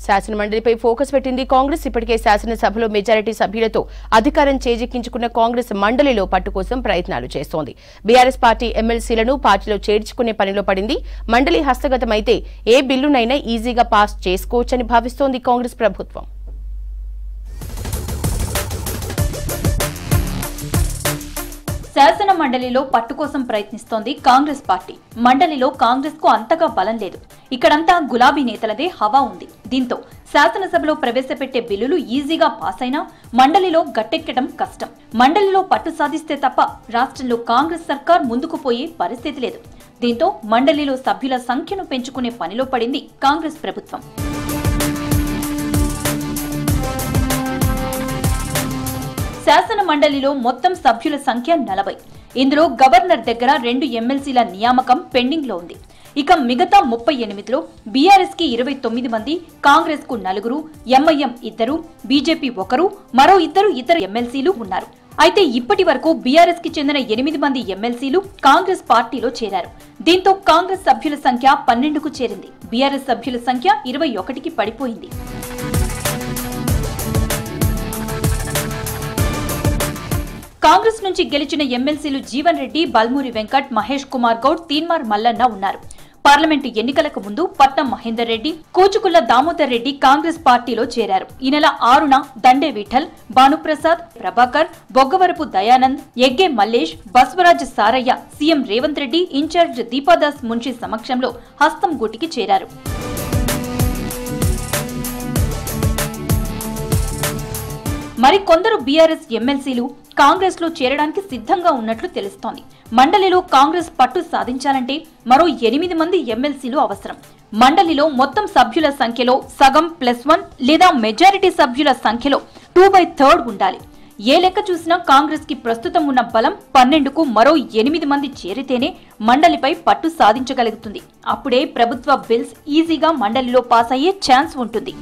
శాసనమండలిపై focus పెట్టింది కాంగ్రెస్. ఇప్పటికే శాసనసభలో మెజారిటీ సభ్యులతో అధికారం చేజిక్కించుకున్న కాంగ్రెస్ మండలిలో పట్టు కోసం ప్రయత్నాలు చేస్తోంది. బీఆర్ఎస్ పార్టీ ఎమ్మెల్సీలను పార్టీలో చేర్చుకునే పనిలో పడింది. మండలి హస్తగతమైతే ఏ బిల్లునైనా ఈజీగా పాస్ చేసుకోవచ్చని భావిస్తోంది కాంగ్రెస్ ప్రభుత్వం. శాసన మండలిలో పట్టు కోసం ప్రయత్నిస్తోంది కాంగ్రెస్ పార్టీ. మండలిలో కాంగ్రెస్ కు అంతగా బలం లేదు. ఇక్కడంతా గులాబీ నేతలదే హవా ఉంది. దీంతో శాసనసభలో ప్రవేశపెట్టే బిల్లులు ఈజీగా పాస్ అయినా మండలిలో గట్టెక్కడం కష్టం. మండలిలో పట్టు సాధిస్తే తప్ప రాష్ట్రంలో కాంగ్రెస్ సర్కార్ ముందుకు పోయే పరిస్థితి లేదు. దీంతో మండలిలో సభ్యుల సంఖ్యను పెంచుకునే పనిలో పడింది కాంగ్రెస్ ప్రభుత్వం. శాసన మండలిలో మొత్తం సభ్యుల సంఖ్య 40. ఇందులో గవర్నర్ దగ్గర 2 ఎమ్మెల్సీల నియామకం పెండింగ్ లో ఉంది. ఇక మిగతా 38లో బీఆర్ఎస్ కి 29 మంది, కాంగ్రెస్ కు 4, ఎంఐఎం 2, బీజేపీ 1, మరో 2 ఇతర ఎమ్మెల్సీలు ఉన్నారు. అయితే ఇప్పటి వరకు బీఆర్ఎస్ కి చెందిన 8 మంది ఎమ్మెల్సీలు కాంగ్రెస్ పార్టీలో చేరారు. దీంతో కాంగ్రెస్ సభ్యుల సంఖ్య 12కు చేరింది. బీఆర్ఎస్ సభ్యుల సంఖ్య 21కి పడిపోయింది. కాంగ్రెస్ నుంచి గెలిచిన ఎమ్మెల్సీలు జీవన్ రెడ్డి, బల్మూరి వెంకట్, మహేష్ కుమార్ గౌడ్, తీన్మార్ మల్లన్న ఉన్నారు. పార్లమెంటు ఎన్నికలకు ముందు పట్నం మహేందర్ రెడ్డి, కూచుకుల్ల దామోదర్ రెడ్డి కాంగ్రెస్ పార్టీలో చేరారు. ఈ నెల 6న దండే విఠల్, భానుప్రసాద్, ప్రభాకర్, బొగ్గవరపు దయానంద్, ఎగ్గే మల్లేష్, బస్వరాజ్ సారయ్య సీఎం రేవంత్ రెడ్డి ఇన్ఛార్జ్ దీపాదాస్ మున్షి సమక్షంలో హస్తం గూటికి చేరారు. మరికొందరు బీఆర్ఎస్ ఎమ్మెల్సీలు కాంగ్రెస్ లో చేరడానికి సిద్ధంగా ఉన్నట్లు తెలుస్తోంది. మండలిలో కాంగ్రెస్ పట్టు సాధించాలంటే మరో 8 మంది ఎమ్మెల్సీలు అవసరం. మండలిలో మొత్తం సభ్యుల సంఖ్యలో సగం +1 లేదా మెజారిటీ సభ్యుల సంఖ్యలో 2/3 ఉండాలి. ఏ లెక్క చూసినా కాంగ్రెస్ కి ప్రస్తుతం ఉన్న బలం 12కు మరో 8 మంది చేరితేనే మండలిపై పట్టు సాధించగలుగుతుంది. అప్పుడే ప్రభుత్వ బిల్స్ ఈజీగా మండలిలో పాస్ అయ్యే ఛాన్స్ ఉంటుంది.